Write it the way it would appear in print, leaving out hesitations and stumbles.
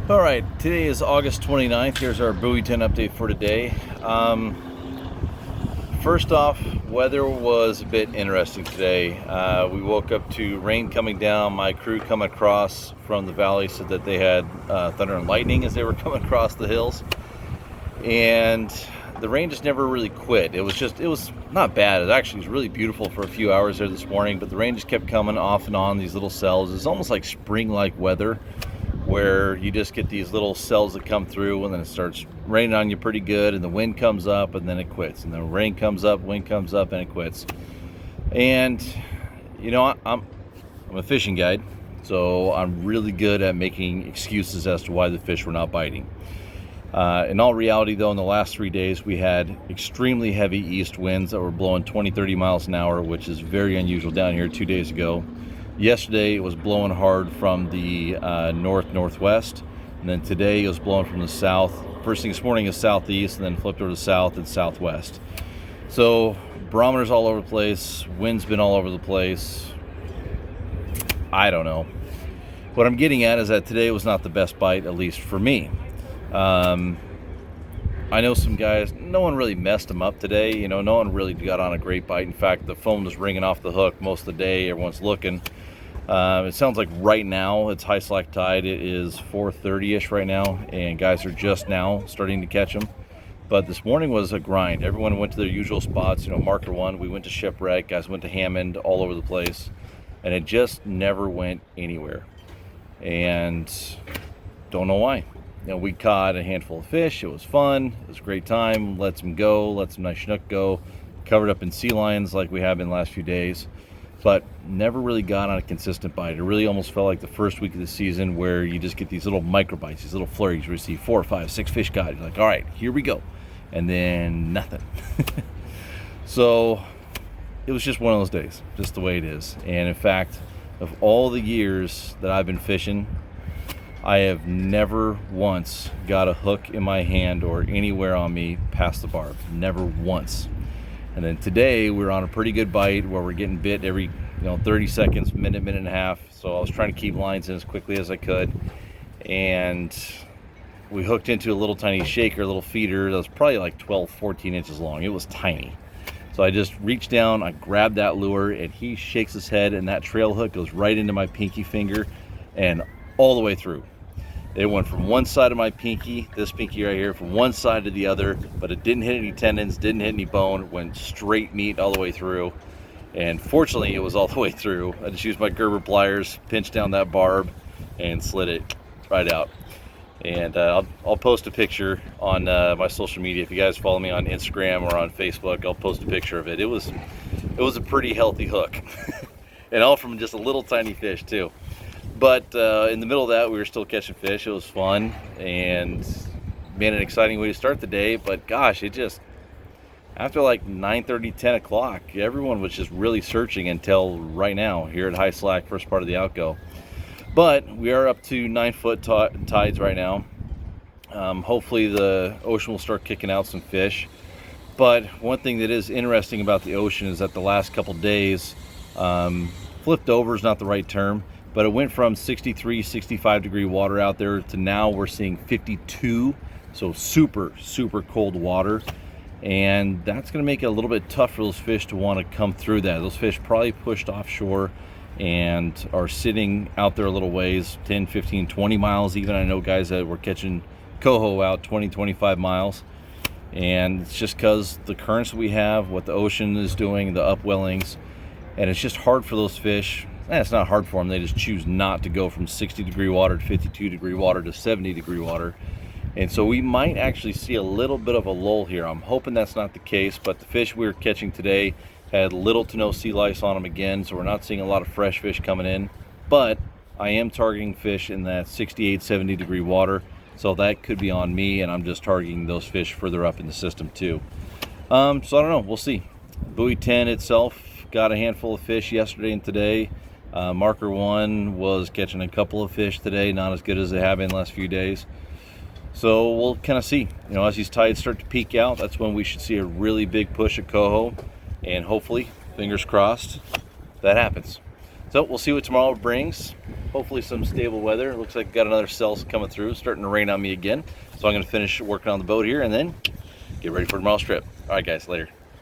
All right, today is August 29th. Here's our Buoy 10 update for today. First off, weather was a bit interesting today. We woke up to rain coming down. My crew coming across from the valley said that they had thunder and lightning as they were coming across the hills. And the rain just never really quit. It was not bad. It was really beautiful for a few hours there this morning, but the rain just kept coming off and on, these little cells. It's almost like spring-like weather, where you just get these little cells that come through and then it starts raining on you pretty good, and the wind comes up and then it quits, and the rain comes up, wind comes up, and it quits. And I'm a fishing guide, so I'm really good at making excuses as to why the fish were not biting. In all reality though, in the last 3 days we had extremely heavy east winds that were blowing 20-30 miles an hour, which is very unusual down here 2 days ago. Yesterday it was blowing hard from the northwest, and then today it was blowing from the south. First thing this morning is southeast, and then flipped over to south and southwest. So barometers all over the place, wind's been all over the place. I don't know. What I'm getting at is that today was not the best bite, at least for me. I know some guys, no one really messed them up today. No one really got on a great bite. In fact, the phone was ringing off the hook most of the day. Everyone's looking. It sounds like right now it's high slack tide. It is 4:30ish right now, and guys are just now starting to catch them. But this morning was a grind. Everyone went to their usual spots. Marker one, we went to Shipwreck, guys went to Hammond, all over the place, and it just never went anywhere. And don't know why. We caught a handful of fish. It was fun. It was a great time. Let some go. Let some nice Chinook go. Covered up in sea lions like we have been the last few days, but never really got on a consistent bite. It really almost felt like the first week of the season, where you just get these little micro bites, these little flurries where you see 4, 5, 6 fish caught. You're like, all right, here we go. And then nothing. So it was just one of those days, just the way it is. And in fact, of all the years that I've been fishing, I have never once got a hook in my hand or anywhere on me past the barb. Never once. And then today we're on a pretty good bite where we're getting bit every 30 seconds, minute and a half. So I was trying to keep lines in as quickly as I could. And we hooked into a little tiny shaker, a little feeder that was probably like 12, 14 inches long. It was tiny. So I just reached down, I grabbed that lure, and he shakes his head, and that trail hook goes right into my pinky finger and all the way through. It went from one side of my pinky, this pinky right here, from one side to the other, but it didn't hit any tendons, didn't hit any bone. It went straight meat all the way through. And fortunately, it was all the way through. I just used my Gerber pliers, pinched down that barb, and slid it right out. And I'll post a picture on my social media. If you guys follow me on Instagram or on Facebook, I'll post a picture of it. It was a pretty healthy hook. And all from just a little tiny fish too. But in the middle of that, we were still catching fish. It was fun, and man, an exciting way to start the day. But gosh, it just, after like 9:30, 10 o'clock, everyone was just really searching until right now here at high slack, first part of the outgo. But we are up to 9-foot tides right now. Hopefully the ocean will start kicking out some fish. But one thing that is interesting about the ocean is that the last couple days, flipped over is not the right term, but it went from 63, 65 degree water out there to now we're seeing 52. So super, super cold water. And that's going to make it a little bit tough for those fish to want to come through that. Those fish probably pushed offshore and are sitting out there a little ways, 10, 15, 20 miles even. I know guys that were catching coho out 20, 25 miles. And it's just because the currents we have, what the ocean is doing, the upwellings, and it's just hard for those fish. It's not hard for them. They just choose not to go from 60 degree water to 52 degree water to 70 degree water. And so we might actually see a little bit of a lull here. I'm hoping that's not the case, but the fish we were catching today had little to no sea lice on them again, so we're not seeing a lot of fresh fish coming in. But I am targeting fish in that 68, 70 degree water, so that could be on me, and I'm just targeting those fish further up in the system too. So I don't know, we'll see. Buoy 10 itself got a handful of fish yesterday and today. Marker 1 was catching a couple of fish today, not as good as they have been the last few days. So we'll kind of see, as these tides start to peak out, that's when we should see a really big push of coho, and hopefully, fingers crossed, that happens. So we'll see what tomorrow brings. Hopefully some stable weather. It looks like got another cell coming through. It's starting to rain on me again. So I'm going to finish working on the boat here and then get ready for tomorrow's trip. All right, guys, later.